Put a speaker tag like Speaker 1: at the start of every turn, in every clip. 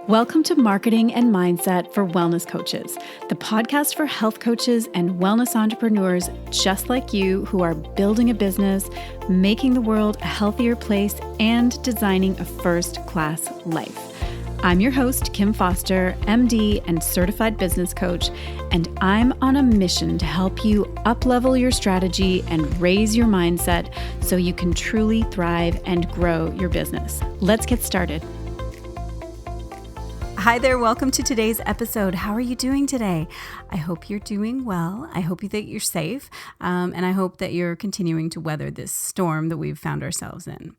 Speaker 1: Welcome to Marketing and Mindset for Wellness Coaches, the podcast for health coaches and wellness entrepreneurs just like you who are building a business, making the world a healthier place, and designing a first-class life. I'm your host, Kim Foster, MD and certified business coach, and I'm on a mission to help you up-level your strategy and raise your mindset so you can truly thrive and grow your business. Let's get started. Hi there, welcome to today's episode. How are you doing today? I hope you're doing well. I hope that you're safe, and I hope that you're continuing to weather this storm that we've found ourselves in.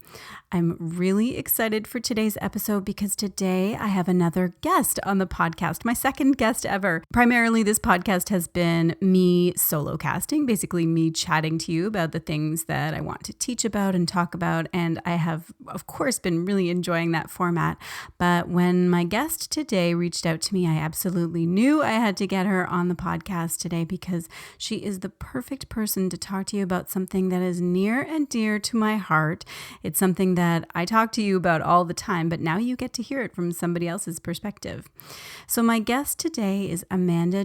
Speaker 1: I'm really excited for today's episode because today I have another guest on the podcast, my second guest ever. Primarily, this podcast has been me solo casting, basically me chatting to you about the things that I want to teach about and talk about, and I have, of course, been really enjoying that format. But when my guest today reached out to me, I absolutely knew I had to get her on the podcast today because she is the perfect person to talk to you about something that is near and dear to my heart. It's something that I talk to you about all the time, but now you get to hear it from somebody else's perspective. So my guest today is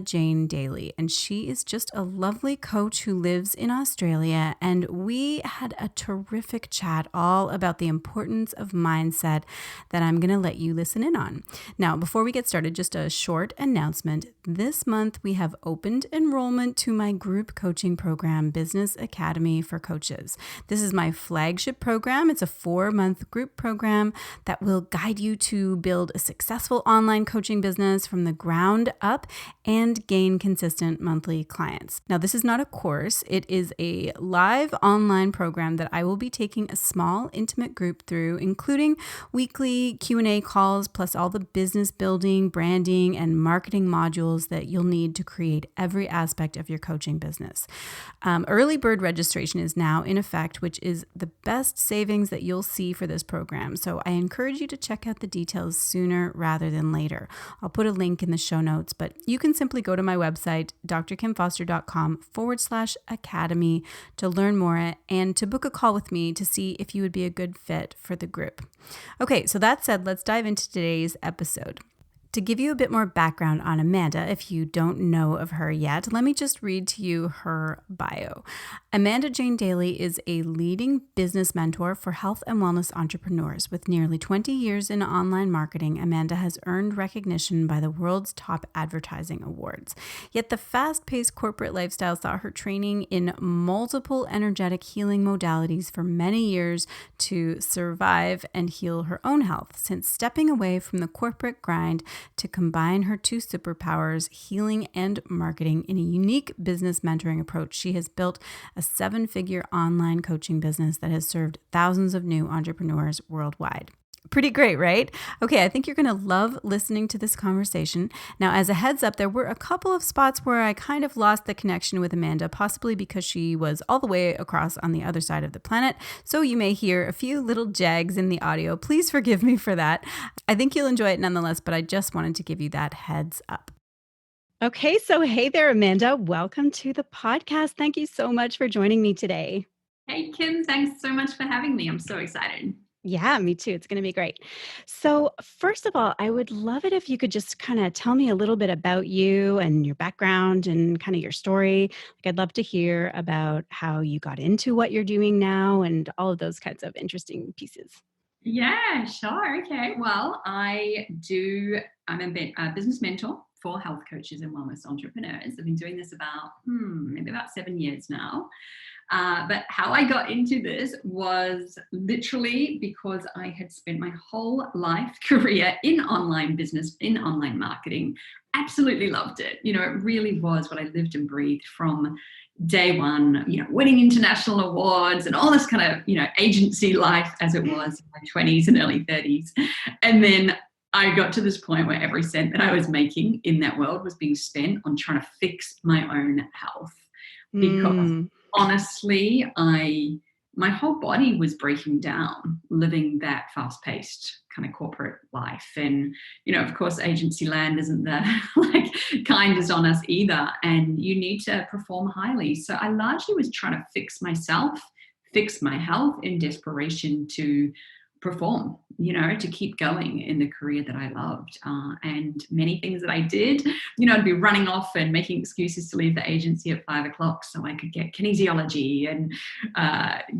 Speaker 1: Jane Daley, and she is just a lovely coach who lives in Australia, and we had a terrific chat all about the importance of mindset that I'm going to let you listen in on. Now, before we get started, just a short announcement. This month, we have opened enrollment to my group coaching program, Business Academy for Coaches. This is my flagship program. It's a 4-month group program that will guide you to build a successful online coaching business from the ground up and gain consistent monthly clients. Now, this is not a course. It is a live online program that I will be taking a small, intimate group through, including weekly Q&A calls, plus all the business building, branding, and marketing modules that you'll need to create every aspect of your coaching business. Early bird registration is now in effect, which is the best savings that you'll see for this program. So I encourage you to check out the details sooner rather than later. I'll put a link in the show notes, but you can simply go to my website, drkimfoster.com/academy to learn more and to book a call with me to see if you would be a good fit for the group. Okay, so that said, let's dive into today's episode. To give you a bit more background on Amanda, if you don't know of her yet, let me just read to you her bio. Jane Daley is a leading business mentor for health and wellness entrepreneurs. With nearly 20 years in online marketing, Amanda has earned recognition by the world's top advertising awards. Yet the fast-paced corporate lifestyle saw her training in multiple energetic healing modalities for many years to survive and heal her own health. Since stepping away from the corporate grind to combine her two superpowers, healing and marketing, in a unique business mentoring approach, she has built a 7-figure online coaching business that has served thousands of new entrepreneurs worldwide. Pretty great, right? Okay, I think you're going to love listening to this conversation. Now, as a heads up, there were a couple of spots where I kind of lost the connection with Amanda, possibly because she was all the way across on the other side of the planet. So you may hear a few little jags in the audio. Please forgive me for that. I think you'll enjoy it nonetheless, but I just wanted to give you that heads up. Okay, so hey there, Amanda. Welcome to the podcast. Thank you so much for joining me today.
Speaker 2: Hey, Kim, thanks so much for having me. I'm so excited.
Speaker 1: Yeah, me too. It's going to be great. So first of all, I would love it if you could just kind of tell me a little bit about you and your background and kind of your story. Like, I'd love to hear about how you got into what you're doing now and all of those kinds of interesting pieces.
Speaker 2: Yeah, sure. Okay. Well, I'm a business mentor for health coaches and wellness entrepreneurs. I've been doing this about maybe about 7 years now. But how I got into this was literally because I had spent my whole life career in online business, in online marketing. Absolutely loved it. You know, it really was what I lived and breathed from day one, you know, winning international awards and all this kind of, you know, agency life as it was in my 20s and early 30s. And then I got to this point where every cent that I was making in that world was being spent on trying to fix my own health. Because honestly, my whole body was breaking down living that fast-paced kind of corporate life. And, you know, of course, agency land isn't the like kindest on us either. And you need to perform highly. So I largely was trying to fix myself, fix my health in desperation to perform, to keep going in the career that I loved. And many things that I did, I'd be running off and making excuses to leave the agency at 5 o'clock so I could get kinesiology and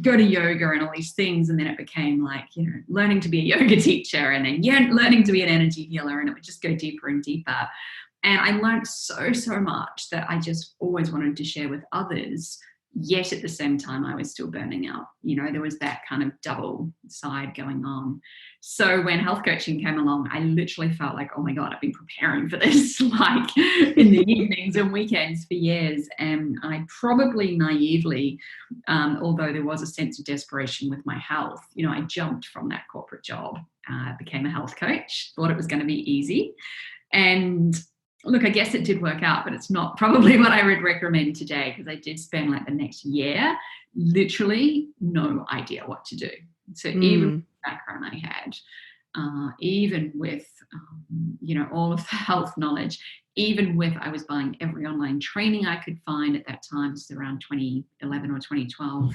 Speaker 2: go to yoga and all these things. And then it became like, learning to be a yoga teacher and then learning to be an energy healer. And it would just go deeper and deeper. And I learned so much that I just always wanted to share with others. Yet at the same time, I was still burning out. There was that kind of double side going on. So when health coaching came along, I literally felt like, oh my God, I've been preparing for this like in the evenings and weekends for years. And I probably naively, although there was a sense of desperation with my health, I jumped from that corporate job, became a health coach, thought it was going to be easy. And look, I guess it did work out, but it's not probably what I would recommend today, because I did spend like the next year literally no idea what to do. So even with the background I had, even with, all of the health knowledge, even with I was buying every online training I could find at that time, this is around 2011 or 2012,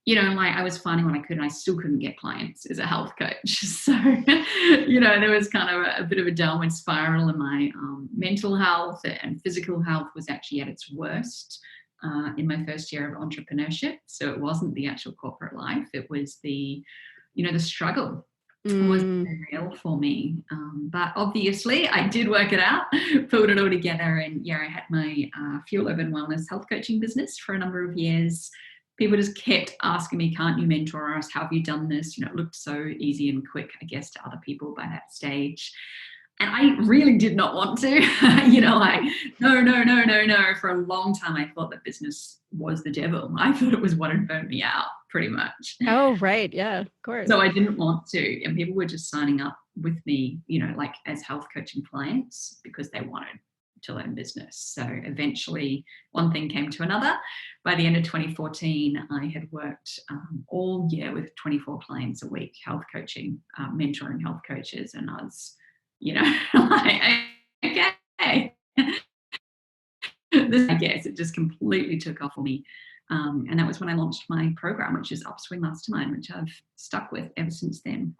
Speaker 2: I was finding what I could and I still couldn't get clients as a health coach. So, there was kind of a bit of a downward spiral, and my mental health and physical health was actually at its worst in my first year of entrepreneurship. So it wasn't the actual corporate life. It was the struggle was real for me. But obviously I did work it out, pulled it all together. And I had my fuel urban wellness health coaching business for a number of years. People just kept asking me, can't you mentor us? How have you done this? It looked so easy and quick, I guess, to other people by that stage. And I really did not want to, no. For a long time, I thought that business was the devil. I thought it was what had burnt me out, pretty much.
Speaker 1: Oh, right. Yeah, of course.
Speaker 2: So I didn't want to. And people were just signing up with me, like as health coaching clients because they wanted to learn business. So eventually one thing came to another. By the end of 2014, I had worked all year with 24 clients a week, health coaching, mentoring health coaches. And I was, like, okay. I guess it just completely took off for me. And that was when I launched my program, which is Upswing Mastermind, which I've stuck with ever since then.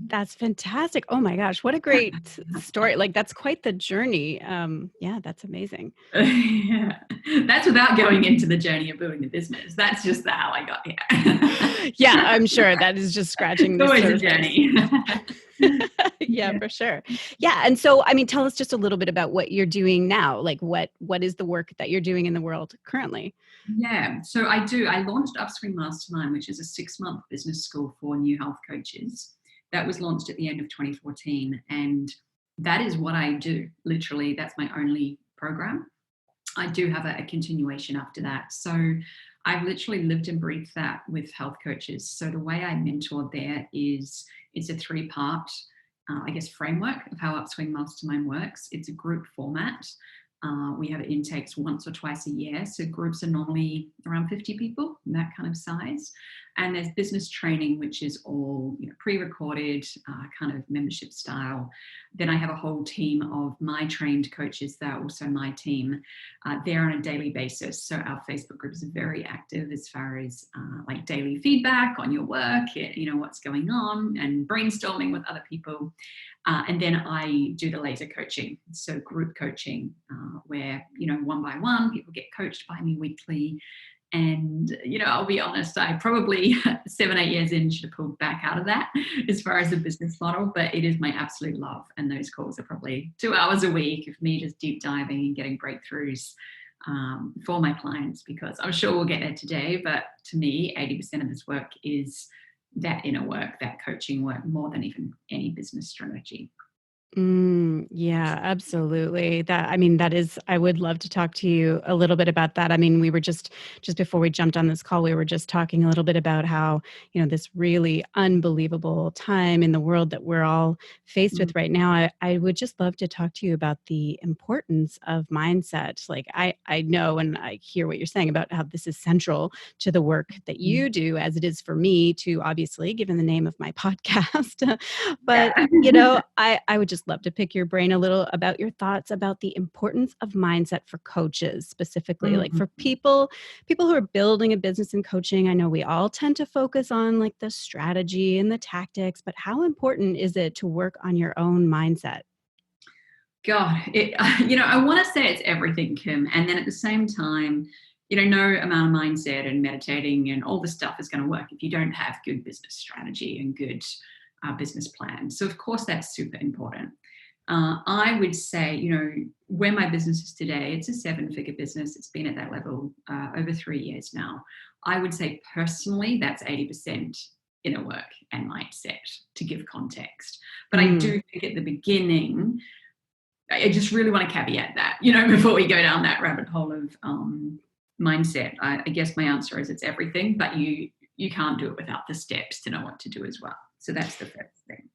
Speaker 1: That's fantastic. Oh my gosh, what a great story. Like, that's quite the journey. Yeah, that's amazing.
Speaker 2: Yeah. That's without going into the journey of building a business. That's just how I got here.
Speaker 1: Yeah, I'm sure that is just scratching the surface.
Speaker 2: Always a journey.
Speaker 1: Yeah, for sure. Yeah. And so, tell us just a little bit about what you're doing now. Like what is the work that you're doing in the world currently?
Speaker 2: Yeah. So I launched Upswing Mastermind, which is a 6-month business school for new health coaches. That was launched at the end of 2014. And that is what I do. Literally, that's my only program. I do have a continuation after that. So I've literally lived and breathed that with health coaches. So the way I mentor there is it's a 3-part, framework of how Upswing Mastermind works. It's a group format. We have intakes once or twice a year. So groups are normally around 50 people, that kind of size. And there's business training, which is all pre-recorded, kind of membership style. Then I have a whole team of my trained coaches that are also my team. They're on a daily basis. So our Facebook group is very active as far as like daily feedback on your work, what's going on, and brainstorming with other people. And then I do the laser coaching, so group coaching, where, one by one, people get coached by me weekly. And, I'll be honest, I probably 7-8 years in should have pulled back out of that as far as a business model, but it is my absolute love. And those calls are probably 2 hours a week of me just deep diving and getting breakthroughs for my clients, because I'm sure we'll get there today. But to me, 80% of this work is that inner work, that coaching work, more than even any business strategy.
Speaker 1: Yeah, absolutely. That is, I would love to talk to you a little bit about that. We were just before we jumped on this call, we were just talking a little bit about how, this really unbelievable time in the world that we're all faced with right now. I would just love to talk to you about the importance of mindset. Like I know, and I hear what you're saying about how this is central to the work that you do, as it is for me to, obviously, given the name of my podcast. But, I would just just love to pick your brain a little about your thoughts about the importance of mindset for coaches specifically, like for people who are building a business in coaching. I know we all tend to focus on like the strategy and the tactics, but how important is it to work on your own mindset?
Speaker 2: God, I want to say it's everything, Kim. And then at the same time, no amount of mindset and meditating and all the stuff is going to work if you don't have good business strategy and good business plan. So, of course, that's super important. I would say, where my business is today, it's a 7-figure business. It's been at that level over 3 years now. I would say personally, that's 80% inner work and mindset, to give context. But I do think at the beginning, I just really want to caveat that, before we go down that rabbit hole of mindset. I guess my answer is it's everything, but you can't do it without the steps to know what to do as well. So that's the first thing.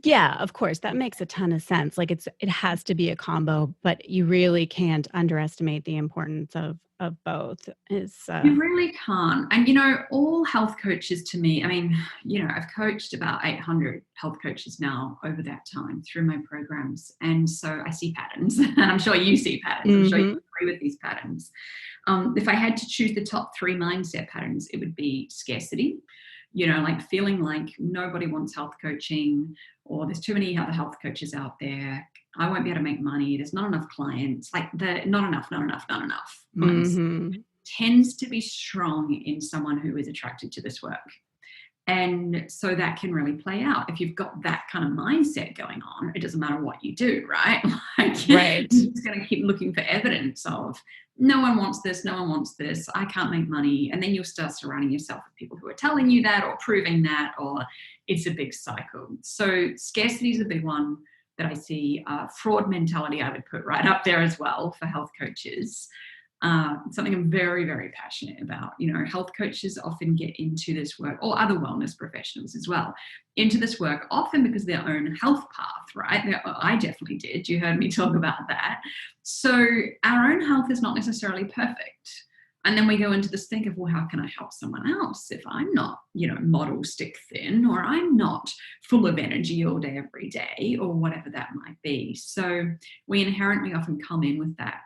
Speaker 1: Yeah, of course. That makes a ton of sense. Like it has to be a combo, but you really can't underestimate the importance of both.
Speaker 2: You really can't. And, all health coaches to me, I mean, I've coached about 800 health coaches now over that time through my programs. And so I see patterns, and I'm sure you see patterns. I'm sure you agree with these patterns. If I had to choose the top 3 mindset patterns, it would be scarcity, like feeling like nobody wants health coaching, or there's too many other health coaches out there. I won't be able to make money. There's not enough clients. Like the not enough mindset tends to be strong in someone who is attracted to this work. And so that can really play out. If you've got that kind of mindset going on, it doesn't matter what you do, right? Right. You're just going to keep looking for evidence of no one wants this, I can't make money. And then you'll start surrounding yourself with people who are telling you that or proving that, or it's a big cycle. So scarcity is a big one that I see. Fraud mentality I would put right up there as well for health coaches. Something I'm very, very passionate about. Health coaches often get into this work, or other wellness professionals as well, into this work often because of their own health path, right? I definitely did. You heard me talk about that. So our own health is not necessarily perfect. And then we go into this thing of, well, how can I help someone else if I'm not, model stick thin, or I'm not full of energy all day, every day, or whatever that might be. So we inherently often come in with that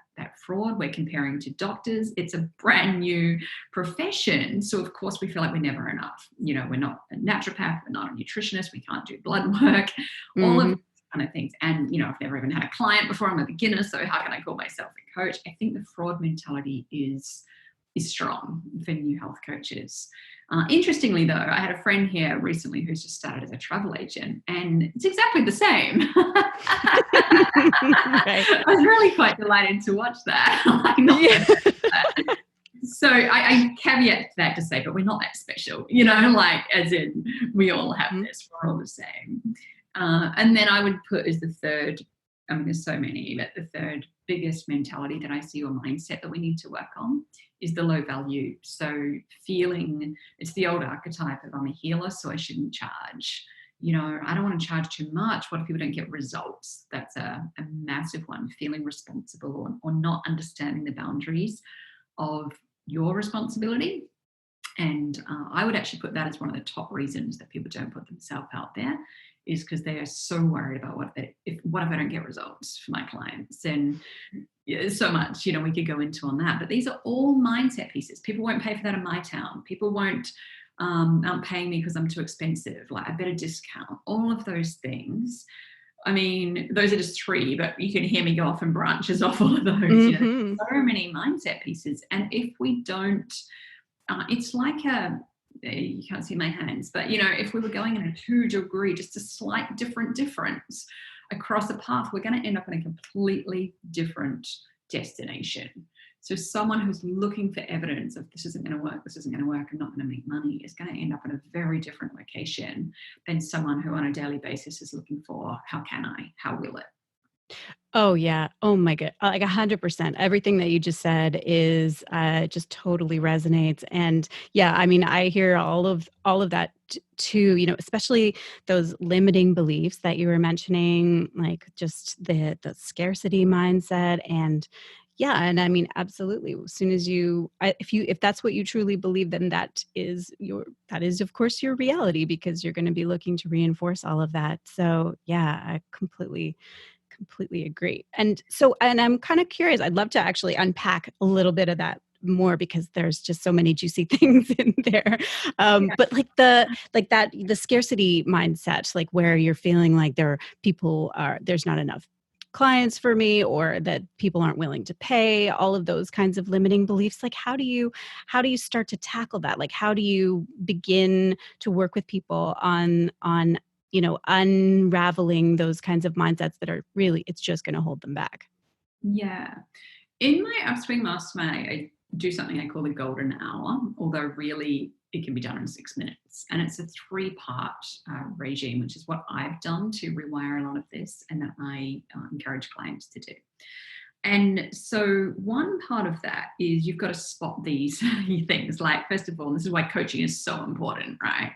Speaker 2: fraud. We're comparing to doctors. It's a brand new profession. So of course we feel like we're never enough. We're not a naturopath, we're not a nutritionist, we can't do blood work, all of these kind of things. And, I've never even had a client before. I'm a beginner. So how can I call myself a coach? I think the fraud mentality is strong for new health coaches. Interestingly, though, I had a friend here recently who's just started as a travel agent, and it's exactly the same. Right. I was really quite delighted to watch that. So I caveat that to say, but we're not that special, as in we all have this, we're all the same. And then I would put as the third, there's so many, but the third biggest mentality that I see, or mindset that we need to work on, is the low value. So feeling, it's the old archetype of I'm a healer, so I shouldn't charge. I don't want to charge too much. What if people don't get results? That's a massive one. Feeling responsible, or not understanding the boundaries of your responsibility. And I would actually put that as one of the top reasons that people don't put themselves out there, is because they are so worried about what if I don't get results for my clients. And so much, we could go into on that. But these are all mindset pieces. People won't pay for that in my town. People won't aren't paying me because I'm too expensive. Like, I better discount. All of those things. Those are just 3, but you can hear me go off and branches off all of those. So many mindset pieces. And if we don't, it's like you can't see my hands, but if we were going in a 2-degree, just a slight difference across a path, we're going to end up in a completely different destination. So someone who's looking for evidence of this isn't going to work, I'm not going to make money, is going to end up in a very different location than someone who on a daily basis is looking for, how will it?
Speaker 1: Oh yeah. Oh my God. Like 100%. Everything that you just said is just totally resonates. And yeah, I hear all of that too, especially those limiting beliefs that you were mentioning, like just the scarcity mindset. And Yeah. And I mean, absolutely. As soon as if that's what you truly believe, then that is of course your reality, because you're going to be looking to reinforce all of that. So yeah, I completely agree. And I'm kind of curious. I'd love to actually unpack a little bit of that more, because there's just so many juicy things in there. But the scarcity mindset, like where you're feeling like there's not enough clients for me, or that people aren't willing to pay, all of those kinds of limiting beliefs. Like how do you start to tackle that? Like how do you begin to work with people on unraveling those kinds of mindsets that are really, it's just going to hold them back?
Speaker 2: Yeah. In my upswing mastermind, I do something I call the golden hour, although really it can be done in 6 minutes. And it's a 3-part regime, which is what I've done to rewire a lot of this, and that I encourage clients to do. And so one part of that is you've got to spot these things. Like, first of all, this is why coaching is so important, right?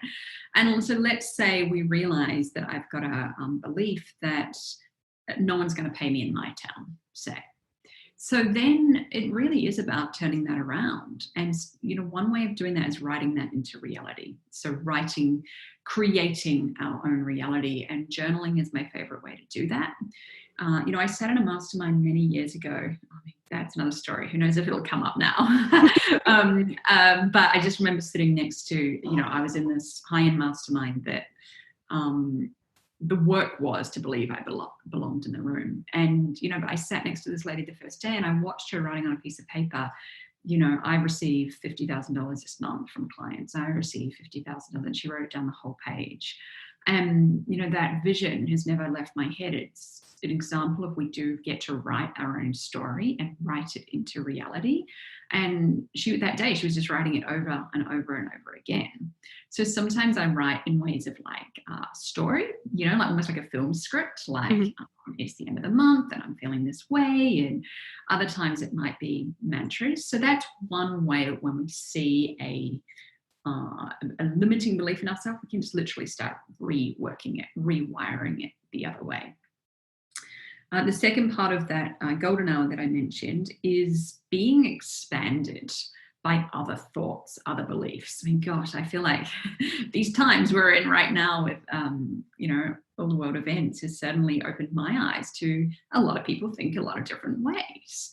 Speaker 2: And also, let's say we realize that I've got a belief that no one's going to pay me in my town, say. So then it really is about turning that around. And, one way of doing that is writing that into reality. So creating our own reality, and journaling is my favorite way to do that. I sat in a mastermind many years ago. I mean, that's another story. Who knows if it'll come up now? But I just remember sitting next to, I was in this high-end mastermind that the work was to believe I belonged in the room. And, but I sat next to this lady the first day, and I watched her writing on a piece of paper, I receive $50,000 this month from clients. I receive $50,000. And she wrote down the whole page. And, that vision has never left my head. It's an example of, we do get to write our own story and write it into reality. And that day, she was just writing it over and over and over again. So sometimes I write in ways of like story, like almost like a film script, like it's the end of the month and I'm feeling this way. And other times it might be mantras. So that's one way that when we see a limiting belief in ourselves, we can just literally start reworking it, rewiring it the other way. The second part of that golden hour that I mentioned is being expanded by other thoughts, other beliefs. I mean, gosh, I feel like these times we're in right now with, all the world events has certainly opened my eyes to a lot of people think a lot of different ways.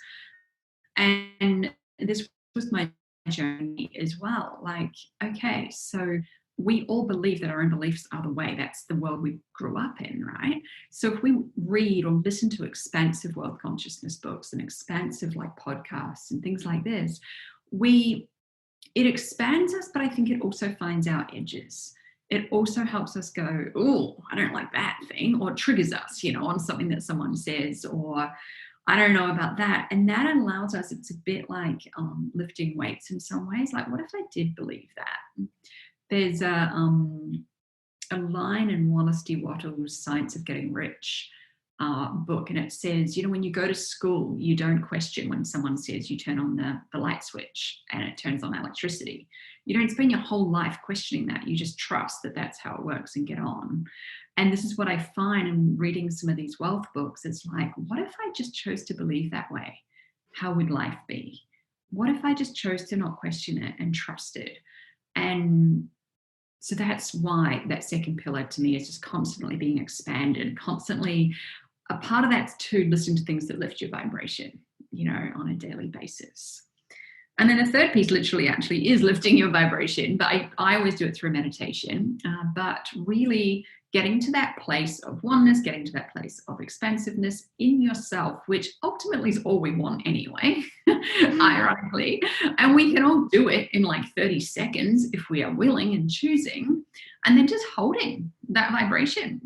Speaker 2: And this was my journey as well. Like, okay, so we all believe that our own beliefs are the way. That's the world we grew up in, right? So if we read or listen to expansive world consciousness books and expansive like podcasts and things like this, it expands us, but I think it also finds our edges. It also helps us go, oh, I don't like that thing, or triggers us, on something that someone says, or I don't know about that. And that allows us, it's a bit like lifting weights in some ways. Like, what if I did believe that? There's a line in Wallace D. Wattles' Science of Getting Rich book, and it says, when you go to school, you don't question when someone says you turn on the light switch and it turns on electricity. You don't spend your whole life questioning that. You just trust that that's how it works and get on. And this is what I find in reading some of these wealth books. It's like, what if I just chose to believe that way? How would life be? What if I just chose to not question it and trust it? And so that's why that second pillar to me is just constantly being expanded, constantly. A part of that's to listen to things that lift your vibration, on a daily basis. And then the third piece literally actually is lifting your vibration, but I always do it through meditation, but really getting to that place of oneness, getting to that place of expansiveness in yourself, which ultimately is all we want anyway, ironically. And we can all do it in like 30 seconds if we are willing and choosing, and then just holding that vibration,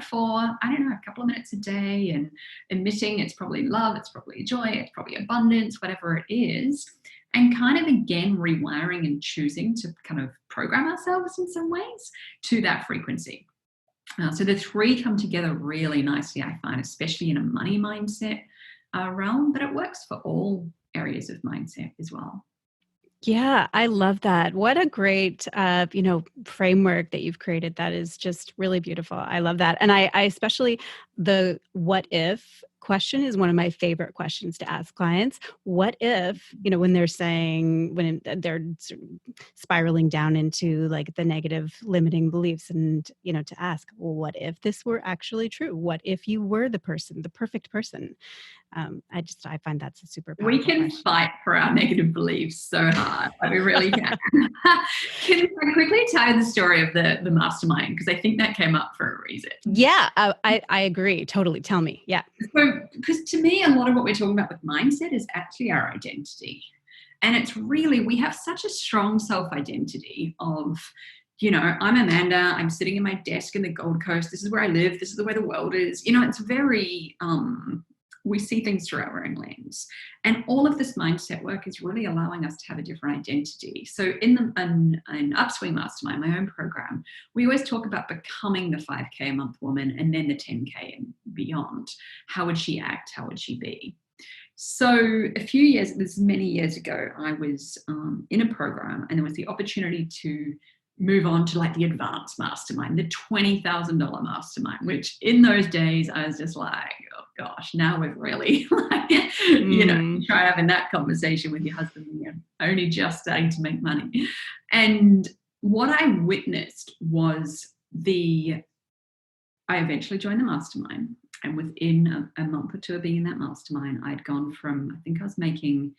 Speaker 2: for, I don't know, a couple of minutes a day, and emitting, it's probably love, it's probably joy, it's probably abundance, whatever it is. And kind of again rewiring and choosing to kind of program ourselves in some ways to that frequency. So the three come together really nicely, I find, especially in a money mindset realm, but it works for all areas of mindset as well.
Speaker 1: Yeah, I love that. What a great, framework that you've created. That is just really beautiful. I love that. And I especially the what if question is one of my favorite questions to ask clients. What if, when they're saying, when they're sort of spiraling down into like the negative limiting beliefs, and, to ask, well, what if this were actually true? What if you were the perfect person? I find that's a super powerful
Speaker 2: We can
Speaker 1: question.
Speaker 2: fight for our negative beliefs so hard. Like we really can. Can I quickly tell you the story of the mastermind? Because I think that came up for a reason.
Speaker 1: Yeah, I agree. Totally. Tell me. Yeah.
Speaker 2: So, because to me, a lot of what we're talking about with mindset is actually our identity. And it's really, we have such a strong self-identity of, I'm Amanda, I'm sitting in my desk in the Gold Coast, this is where I live, this is the way the world is. It's very, we see things through our own lens. And all of this mindset work is really allowing us to have a different identity. So in an Upswing Mastermind, my own program, we always talk about becoming the 5K a month woman and then the 10K and beyond. How would she act? How would she be? So this is many years ago, I was in a program and there was the opportunity to move on to like the advanced mastermind, the $20,000 mastermind, which in those days I was just like, oh gosh, now we've really try having that conversation with your husband when you're only just starting to make money. And what I witnessed was I eventually joined the mastermind. And within a month or two of being in that mastermind, I'd gone from, I think I was making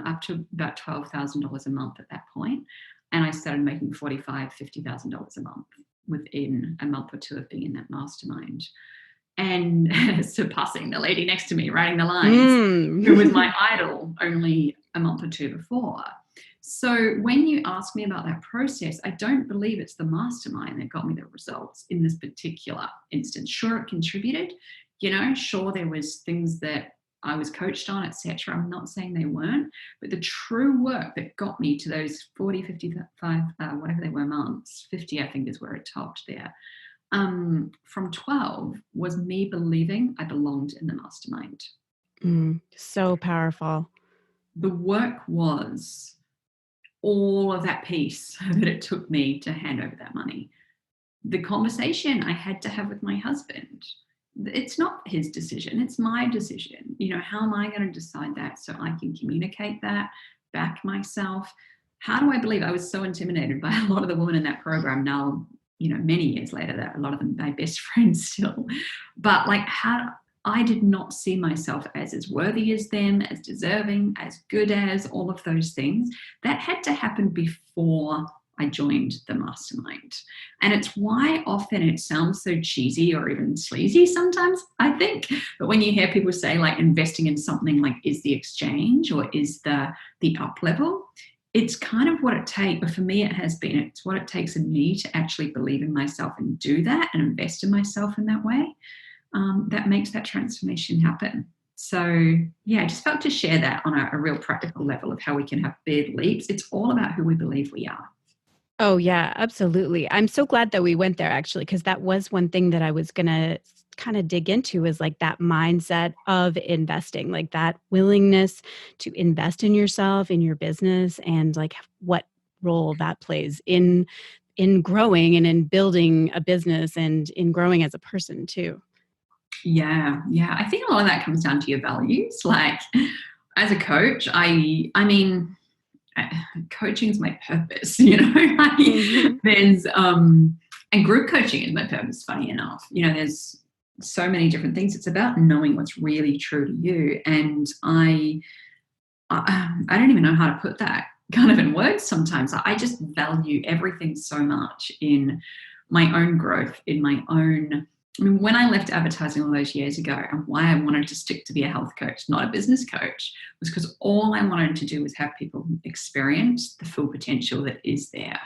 Speaker 2: up to about $12,000 a month at that point. And I started making $45,000, $50,000 a month within a month or two of being in that mastermind. And surpassing the lady next to me writing the lines, who was my idol only a month or two before. So when you ask me about that process, I don't believe it's the mastermind that got me the results in this particular instance. Sure, it contributed, sure there was things that I was coached on, etc. I'm not saying they weren't, but the true work that got me to those 40, 55, whatever they were months, 50 I think is where it topped there, from 12 was me believing I belonged in the mastermind.
Speaker 1: So powerful.
Speaker 2: The work was all of that piece that it took me to hand over that money. The conversation I had to have with my husband, it's not his decision, it's my decision. How am I going to decide that so I can communicate that, back myself? How do I believe? I was so intimidated by a lot of the women in that program now, many years later, that a lot of them my best friends still. But I did not see myself as worthy as them, as deserving, as good as, all of those things. That had to happen before I joined the mastermind. And it's why often it sounds so cheesy or even sleazy sometimes, I think. But when you hear people say like investing in something like is the exchange or is the up level, it's kind of what it takes. But for me, it has been, it's what it takes in me to actually believe in myself and do that and invest in myself in that way. That makes that transformation happen. So yeah, I just felt to share that on a real practical level of how we can have big leaps. It's all about who we believe we are.
Speaker 1: Oh yeah, absolutely. I'm so glad that we went there actually, because that was one thing that I was going to kind of dig into, is like that mindset of investing, like that willingness to invest in yourself, in your business, and like what role that plays in growing and in building a business and in growing as a person too.
Speaker 2: Yeah. I think a lot of that comes down to your values. Like as a coach, I mean, coaching is my purpose, There's and group coaching is my purpose, funny enough. There's so many different things. It's about knowing what's really true to you. And I don't even know how to put that kind of in words sometimes. I just value everything so much in my own growth, in my own. I mean, when I left advertising all those years ago, and why I wanted to stick to be a health coach, not a business coach, was because all I wanted to do was have people experience the full potential that is there.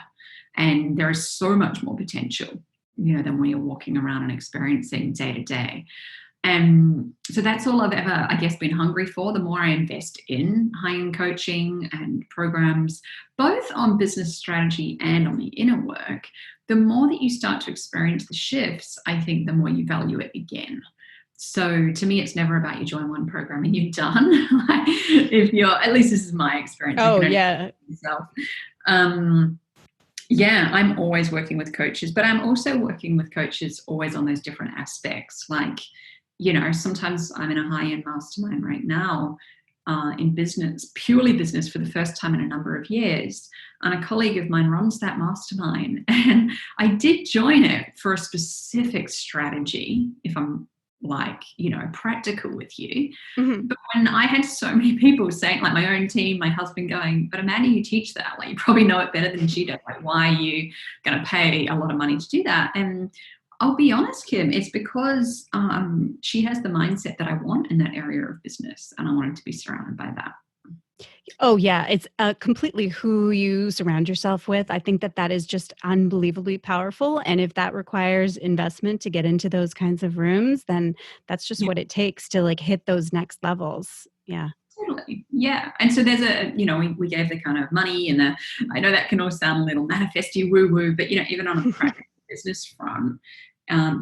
Speaker 2: And there is so much more potential, than when you're walking around and experiencing day to day. And so that's all I've ever, I guess, been hungry for. The more I invest in high-end coaching and programs, both on business strategy and on the inner work, the more that you start to experience the shifts, I think the more you value it again. So to me, it's never about you join one program and you're done. If you're, at least this is my experience.
Speaker 1: Oh, yeah.
Speaker 2: Yeah, I'm always working with coaches, but I'm also working with coaches always on those different aspects. Like, sometimes I'm in a high-end mastermind right now, in business, purely business, for the first time in a number of years. And a colleague of mine runs that mastermind. And I did join it for a specific strategy, if I'm practical with you.
Speaker 1: Mm-hmm.
Speaker 2: But when I had so many people saying, like my own team, my husband going, but Amanda, you teach that. Like, you probably know it better than she does. Like, why are you going to pay a lot of money to do that? And I'll be honest, Kim, it's because she has the mindset that I want in that area of business. And I wanted to be surrounded by that.
Speaker 1: Oh, yeah. It's completely who you surround yourself with. I think that is just unbelievably powerful. And if that requires investment to get into those kinds of rooms, then that's just
Speaker 2: Yeah.
Speaker 1: what it takes to like hit those next levels. Yeah.
Speaker 2: Totally. Yeah. And so there's we gave the kind of money and I know that can all sound a little manifesty woo woo, but, even on a practical business front,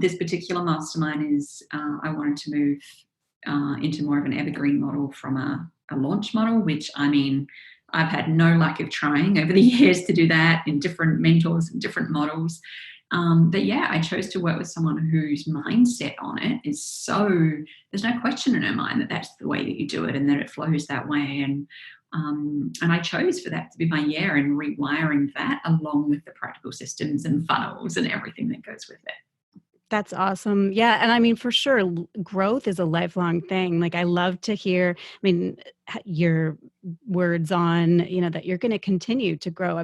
Speaker 2: this particular mastermind is, I wanted to move into more of an evergreen model from a launch model, which I've had no luck of trying over the years to do that in different mentors and different models. But yeah, I chose to work with someone whose mindset on it is there's no question in her mind that that's the way that you do it and that it flows that way. And I chose for that to be my year in rewiring that along with the practical systems and funnels and everything that goes with it.
Speaker 1: That's awesome. Yeah. And for sure, growth is a lifelong thing. Like, I love to hear, your words on, that you're going to continue to grow.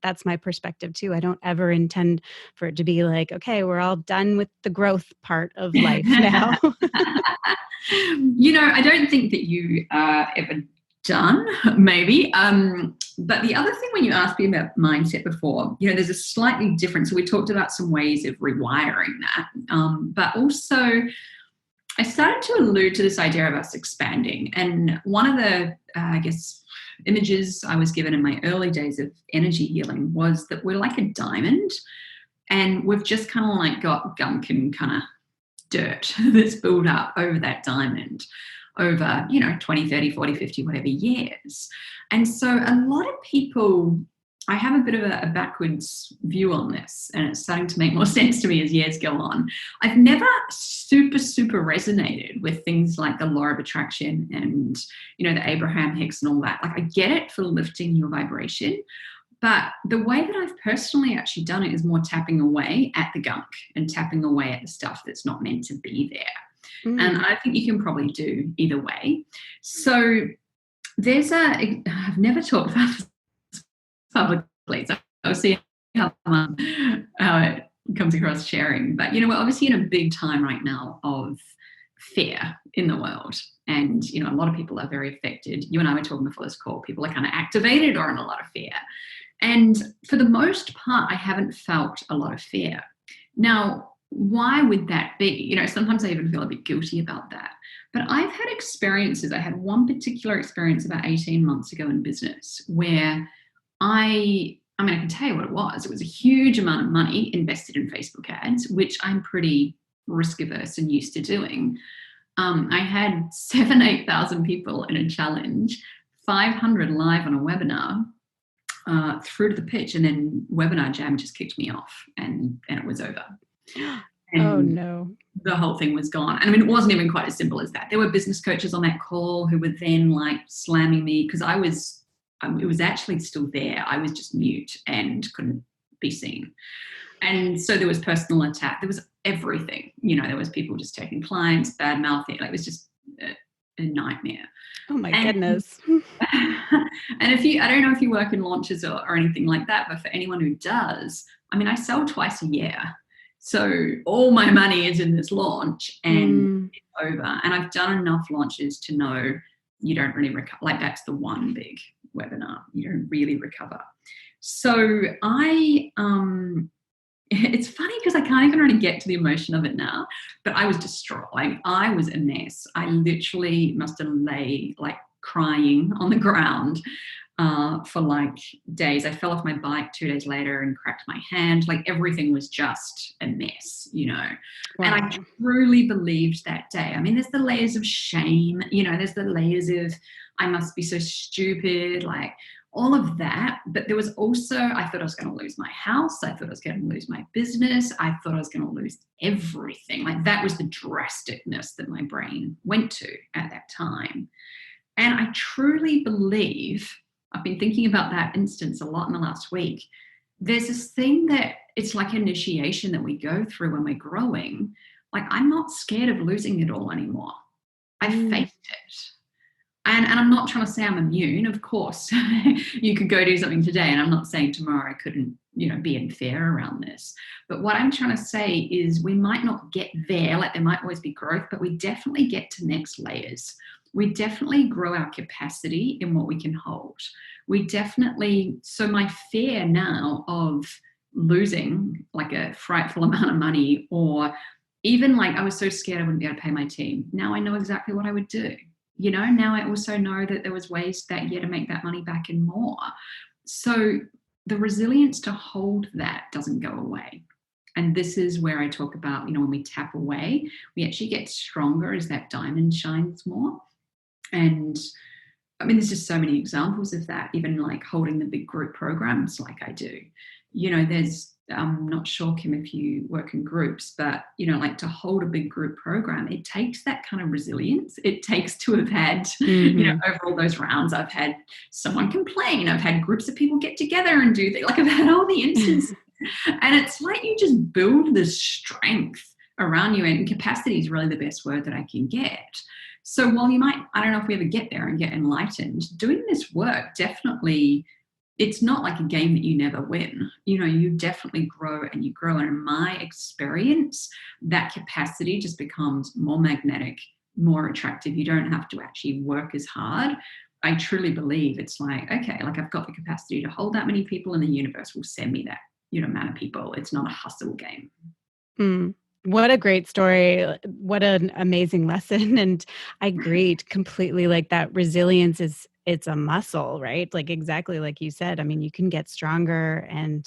Speaker 1: That's my perspective too. I don't ever intend for it to be like, okay, we're all done with the growth part of life now.
Speaker 2: I don't think that you are ever done, maybe. But the other thing, when you asked me about mindset before, there's a slightly different. So we talked about some ways of rewiring that. But also, I started to allude to this idea of us expanding. And one of the, images I was given in my early days of energy healing was that we're like a diamond, and we've just kind of like got gunk and kind of dirt that's built up over that diamond over 20, 30, 40, 50, whatever years. And so a lot of people, I have a bit of a backwards view on this, and it's starting to make more sense to me as years go on. I've never super resonated with things like the law of attraction and the Abraham Hicks and all that. Like, I get it for lifting your vibration, but the way that I've personally actually done it is more tapping away at the gunk and tapping away at the stuff that's not meant to be there. And I think you can probably do either way. So I've never talked about this publicly, so I'll see how it comes across sharing. But, we're obviously in a big time right now of fear in the world. And, a lot of people are very affected. You and I were talking before this call. People are kind of activated or in a lot of fear. And for the most part, I haven't felt a lot of fear. Now, why would that be? Sometimes I even feel a bit guilty about that. But I've had experiences. I had one particular experience about 18 months ago in business where I can tell you what it was. It was a huge amount of money invested in Facebook ads, which I'm pretty risk averse and used to doing. I had 8,000 people in a challenge, 500 live on a webinar, through to the pitch, and then Webinar Jam just kicked me off, and it was over. And
Speaker 1: oh no.
Speaker 2: The whole thing was gone. And it wasn't even quite as simple as that. There were business coaches on that call who were then like slamming me because it was actually still there. I was just mute and couldn't be seen. And so there was personal attack. There was everything. There was people just taking clients, bad mouthing. It was just a nightmare.
Speaker 1: Oh my goodness.
Speaker 2: And I don't know if you work in launches or anything like that, but for anyone who does, I sell twice a year. So all my money is in this launch and it's over. And I've done enough launches to know you don't really recover. Like, that's the one big webinar. You don't really recover. So it's funny because I can't even really get to the emotion of it now, but I was distraught. Like, I was a mess. I literally must have lay like crying on the ground for like days. I fell off my bike 2 days later and cracked my hand. Like, everything was just a mess, Wow. And I truly believed that day. There's the layers of shame, there's the layers of I must be so stupid. Like, all of that. But there was also, I thought I was going to lose my house. I thought I was going to lose my business. I thought I was going to lose everything. Like that was the drasticness that my brain went to at that time. And I truly believe, I've been thinking about that instance a lot in the last week. There's this thing that it's like initiation that we go through when we're growing. Like I'm not scared of losing it all anymore. I faced it. And I'm not trying to say I'm immune. Of course, you could go do something today, and I'm not saying tomorrow I couldn't, be unfair around this. But what I'm trying to say is we might not get there, like there might always be growth, but we definitely get to next layers. We definitely grow our capacity in what we can hold. So my fear now of losing like a frightful amount of money, or even like I was so scared I wouldn't be able to pay my team. Now I know exactly what I would do. Now I also know that there was ways that to make that money back and more. So the resilience to hold that doesn't go away. And this is where I talk about, when we tap away, we actually get stronger as that diamond shines more. And I mean, there's just so many examples of that, even like holding the big group programs like I do. I'm not sure, Kim, if you work in groups, but, like to hold a big group program, it takes that kind of resilience. It takes to have had, over all those rounds, I've had someone complain. I've had groups of people get together and do things. Like I've had all the instances. And it's like you just build this strength around you. And capacity is really the best word that I can get. So while I don't know if we ever get there and get enlightened, doing this work definitely, it's not like a game that you never win. You definitely grow and you grow. And in my experience, that capacity just becomes more magnetic, more attractive. You don't have to actually work as hard. I truly believe it's like, okay, like I've got the capacity to hold that many people, and the universe will send me that, amount of people. It's not a hustle game.
Speaker 3: What a great story. What an amazing lesson. And I agree completely. Like that resilience it's a muscle, right? Like exactly like you said. I mean, you can get stronger and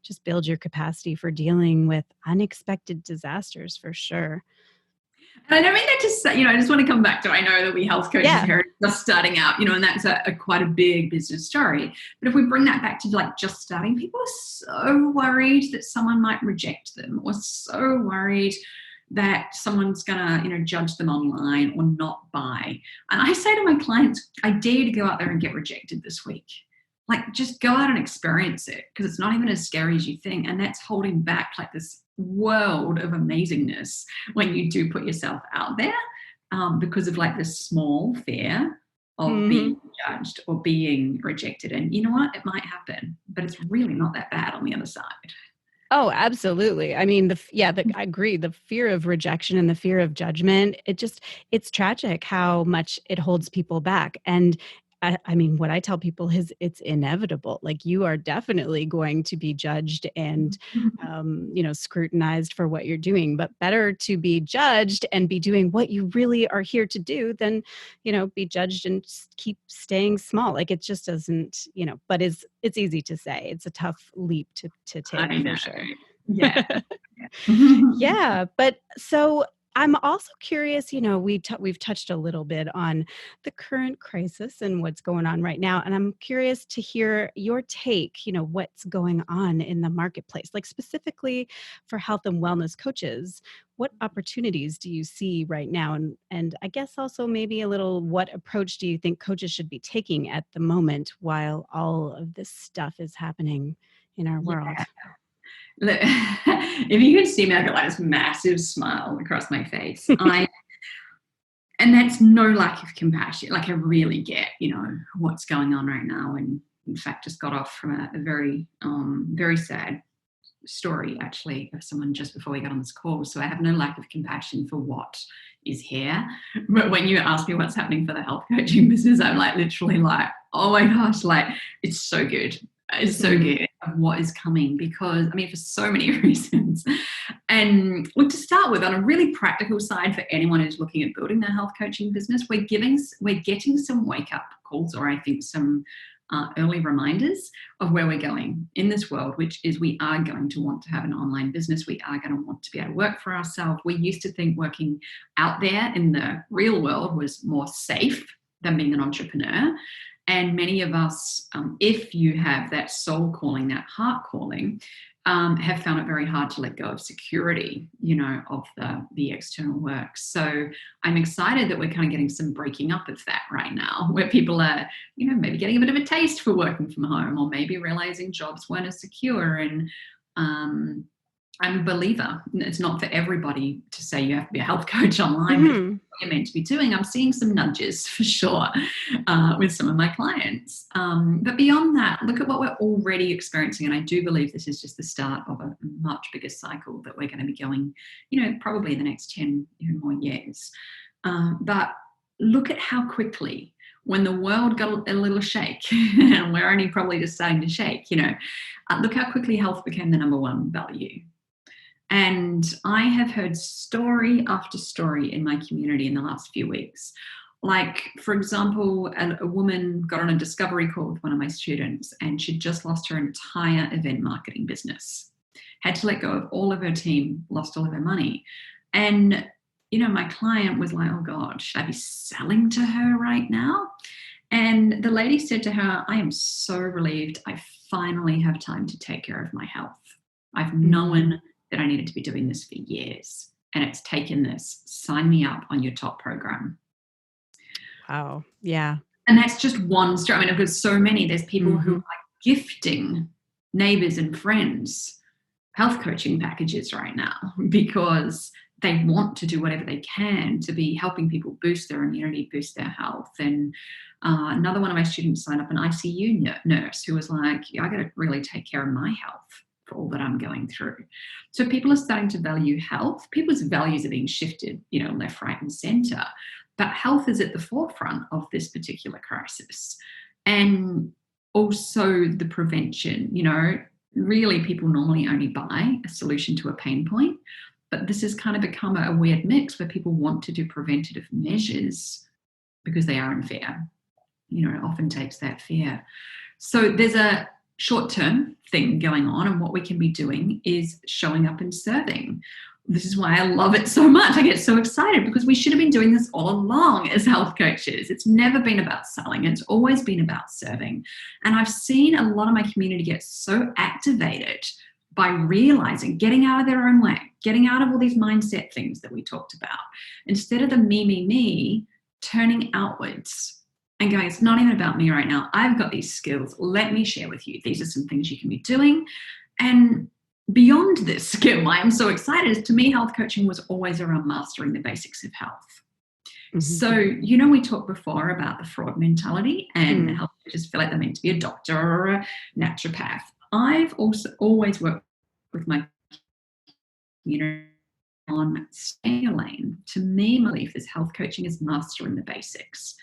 Speaker 3: just build your capacity for dealing with unexpected disasters for sure.
Speaker 2: And I don't mean that to say, I just want to come back to, I know that we health coaches here are just starting out, and that's a quite a big business story. But if we bring that back to like just starting, people are so worried that someone might reject them, or so worried that someone's gonna, judge them online or not buy. And I say to my clients, I dare you to go out there and get rejected this week. Like just go out and experience it, because it's not even as scary as you think. And that's holding back like this world of amazingness when you do put yourself out there, because of like this small fear of being judged or being rejected. And you know what? It might happen, but it's really not that bad on the other side.
Speaker 3: Oh, absolutely. I mean, I agree. The fear of rejection and the fear of judgment, it's tragic how much it holds people back. And I mean, what I tell people is it's inevitable. Like you are definitely going to be judged and, scrutinized for what you're doing, but better to be judged and be doing what you really are here to do than, be judged and just keep staying small. Like it just doesn't, but it's easy to say. It's a tough leap to take for sure.
Speaker 2: Yeah.
Speaker 3: Yeah. But so I'm also curious, we've touched a little bit on the current crisis and what's going on right now. And I'm curious to hear your take, what's going on in the marketplace, like specifically for health and wellness coaches. What opportunities do you see right now? And I guess also maybe a little, what approach do you think coaches should be taking at the moment while all of this stuff is happening in our world?
Speaker 2: Look, if you could see me, I've got like this massive smile across my face. And that's no lack of compassion. Like I really get, what's going on right now. And in fact, just got off from a very, very sad story actually of someone just before we got on this call. So I have no lack of compassion for what is here. But when you ask me what's happening for the health coaching business, I'm like literally like, oh my gosh, like it's so good. It's so good of what is coming, because I mean, for so many reasons. And look, to start with, on a really practical side, for anyone who's looking at building their health coaching business, we're getting some wake up calls, or I think some early reminders of where we're going in this world, which is we are going to want to have an online business. We are going to want to be able to work for ourselves. We used to think working out there in the real world was more safe than being an entrepreneur. And many of us, if you have that soul calling, that heart calling, have found it very hard to let go of security, of the external work. So I'm excited that we're kind of getting some breaking up of that right now, where people are, maybe getting a bit of a taste for working from home, or maybe realizing jobs weren't as secure. And I'm a believer. It's not for everybody to say you have to be a health coach online, but it's what you're meant to be doing. I'm seeing some nudges for sure with some of my clients. But beyond that, look at what we're already experiencing. And I do believe this is just the start of a much bigger cycle that we're going to be going, probably in the next 10 even more years. But look at how quickly, when the world got a little shake, and we're only probably just starting to shake, look how quickly health became the number one value. And I have heard story after story in my community in the last few weeks. Like, for example, a woman got on a discovery call with one of my students, and she'd just lost her entire event marketing business, had to let go of all of her team, lost all of her money. And, my client was like, oh God, should I be selling to her right now? And the lady said to her, I am so relieved. I finally have time to take care of my health. I've known that I needed to be doing this for years, and it's taken this. Sign me up on your top program.
Speaker 3: Wow. Yeah.
Speaker 2: And that's just one story. I mean, I've got so many. There's people who are gifting neighbors and friends health coaching packages right now because they want to do whatever they can to be helping people boost their immunity, boost their health. And another one of my students signed up an ICU nurse who was like, I got to really take care of my health for all that I'm going through. So people are starting to value health. People's values are being shifted, left, right, and center. But health is at the forefront of this particular crisis. And also the prevention, really people normally only buy a solution to a pain point. But this has kind of become a weird mix where people want to do preventative measures because they are in fear. It often takes that fear. So there's a short-term thing going on, and what we can be doing is showing up and serving. This is why I love it so much. I get so excited because we should have been doing this all along as health coaches. It's never been about selling. It's always been about serving. And I've seen a lot of my community get so activated by realizing, getting out of their own way, getting out of all these mindset things that we talked about. Instead of the me, turning outwards and going, it's not even about me right now. I've got these skills. Let me share with you. These are some things you can be doing. And beyond this skill, I am so excited. To me, health coaching was always around mastering the basics of health. So, we talked before about the fraud mentality and health coaches feel like they're meant to be a doctor or a naturopath. I've also always worked with my on staying in a lane. To me, my belief is health coaching is mastering the basics.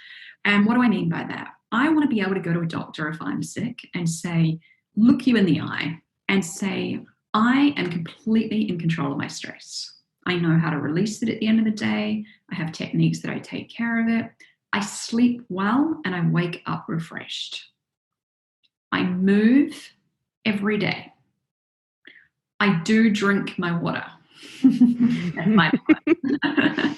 Speaker 2: And what do I mean by that? I want to be able to go to a doctor if I'm sick and say, look you in the eye and say, I am completely in control of my stress. I know how to release it at the end of the day. I have techniques that I take care of it. I sleep well and I wake up refreshed. I move every day. I do drink my water. That's my water.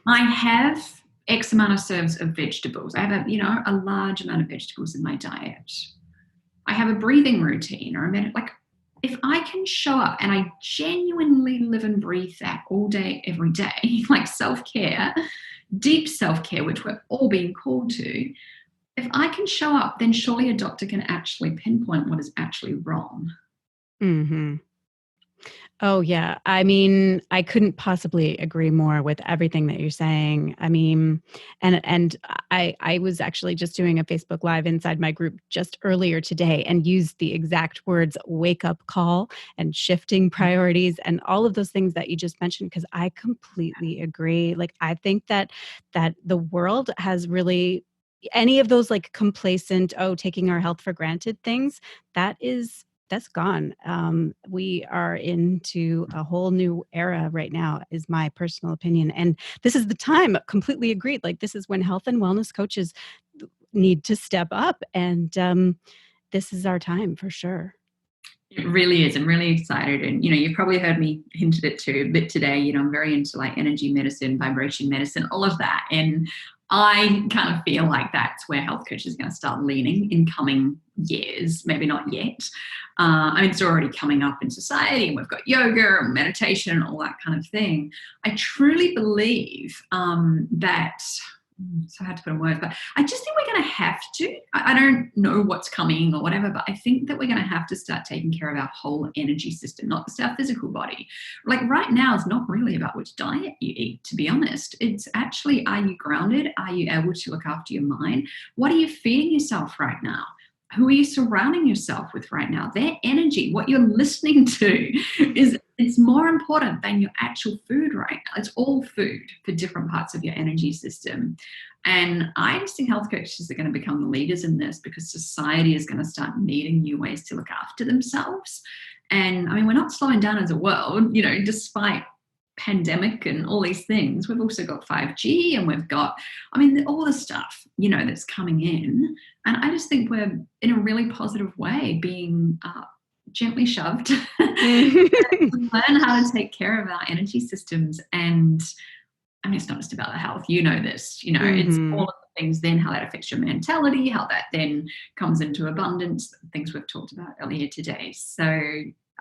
Speaker 2: I have X amount of serves of vegetables. I have a large amount of vegetables in my diet. I have a breathing routine or if I can show up and I genuinely live and breathe that all day, every day, like self-care, deep self-care, which we're all being called to, if I can show up, then surely a doctor can actually pinpoint what is actually wrong.
Speaker 3: Oh, yeah. I mean, I couldn't possibly agree more with everything that you're saying. I mean, and I was actually just doing a Facebook Live inside my group just earlier today and used the exact words wake up call and shifting priorities and all of those things that you just mentioned, because I completely agree. Like, I think that the world has really any of those like complacent, taking our health for granted things, that's gone. We are into a whole new era right now, is my personal opinion. And this is the time, completely agreed. Like, this is when health and wellness coaches need to step up. And this is our time for sure.
Speaker 2: It really is. I'm really excited. And, you've probably heard me hinted it to a bit today. I'm very into like energy medicine, vibration medicine, all of that. And I kind of feel like that's where health coaches are going to start leaning in coming years, maybe not yet. It's already coming up in society, and we've got yoga and meditation and all that kind of thing. I truly believe that, so hard to put in words, but I just think we're going to have to. I don't know what's coming or whatever, but I think that we're going to have to start taking care of our whole energy system, not just our physical body. Like right now, it's not really about which diet you eat, to be honest. It's actually, are you grounded? Are you able to look after your mind? What are you feeding yourself right now? Who are you surrounding yourself with right now? Their energy, what you're listening to, it's more important than your actual food right now. It's all food for different parts of your energy system. And I just think health coaches are going to become the leaders in this, because society is going to start needing new ways to look after themselves. And we're not slowing down as a world, despite pandemic and all these things. We've also got 5G, and we've got, all the stuff, that's coming in. And I just think we're in a really positive way being gently shoved to learn how to take care of our energy systems. And it's not just about the health, this, it's all of the things, then how that affects your mentality, how that then comes into abundance, things we've talked about earlier today. So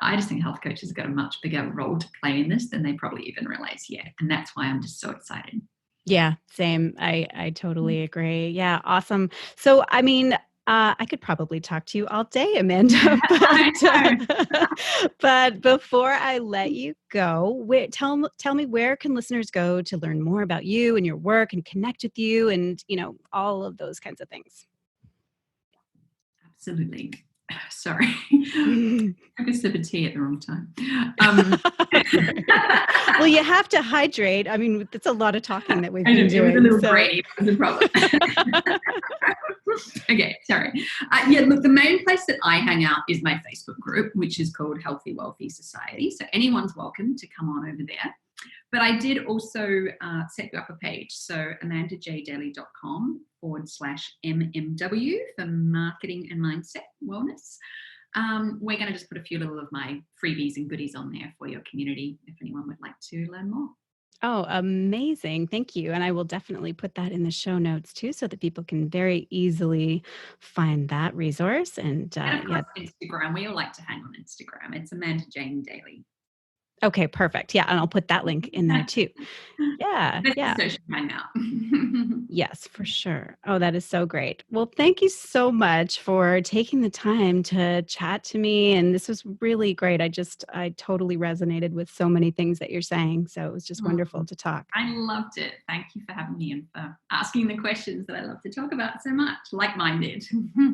Speaker 2: I just think health coaches have got a much bigger role to play in this than they probably even realize yet. And that's why I'm just so excited.
Speaker 3: Yeah, same. I totally agree. Yeah, awesome. So, I could probably talk to you all day, Amanda, but before I let you go, tell me, where can listeners go to learn more about you and your work and connect with you and, all of those kinds of things?
Speaker 2: Absolutely. Sorry. Took a sip of tea at the wrong time.
Speaker 3: Well, you have to hydrate. It's a lot of talking that we've been doing.
Speaker 2: It was a little grainy. That was a problem. Okay, sorry. Look, the main place that I hang out is my Facebook group, which is called Healthy Wealthy Society. So anyone's welcome to come on over there. But I did also set you up a page. So amandajddaily.com/MMW for marketing and mindset wellness. We're going to just put a few little of my freebies and goodies on there for your community if anyone would like to learn more.
Speaker 3: Oh, amazing. Thank you. And I will definitely put that in the show notes too, so that people can very easily find that resource. And
Speaker 2: of course, Instagram. We all like to hang on Instagram. It's Amanda Jane Daley.
Speaker 3: Okay, perfect. Yeah, and I'll put that link in there too. Yeah, yeah.
Speaker 2: Social hangout.
Speaker 3: Yes, for sure. Oh, that is so great. Well, thank you so much for taking the time to chat to me. And this was really great. I totally resonated with so many things that you're saying. So it was just wonderful to talk.
Speaker 2: I loved it. Thank you for having me and for asking the questions that I love to talk about so much, like-minded.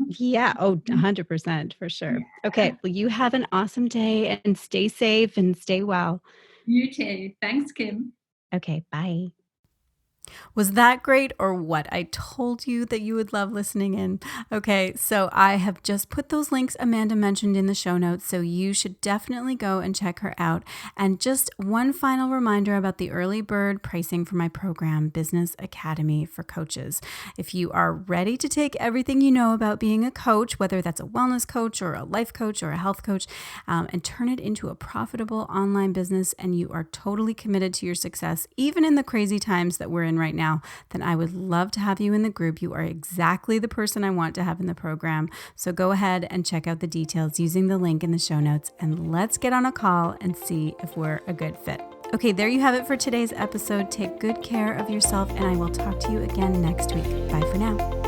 Speaker 3: Yeah. Oh, 100% for sure. Okay. Well, you have an awesome day and stay safe and stay well.
Speaker 2: You too. Thanks, Kim.
Speaker 3: Okay. Bye.
Speaker 1: Was that great or what? I told you that you would love listening in. Okay, so I have just put those links Amanda mentioned in the show notes, so you should definitely go and check her out. And just one final reminder about the early bird pricing for my program, Business Academy for Coaches. If you are ready to take everything you know about being a coach, whether that's a wellness coach or a life coach or a health coach, and turn it into a profitable online business, and you are totally committed to your success, even in the crazy times that we're in right now, then I would love to have you in the group. You are exactly the person I want to have in the program. So go ahead and check out the details using the link in the show notes, and let's get on a call and see if we're a good fit. Okay, there you have it for today's episode. Take good care of yourself, and I will talk to you again next week. Bye for now.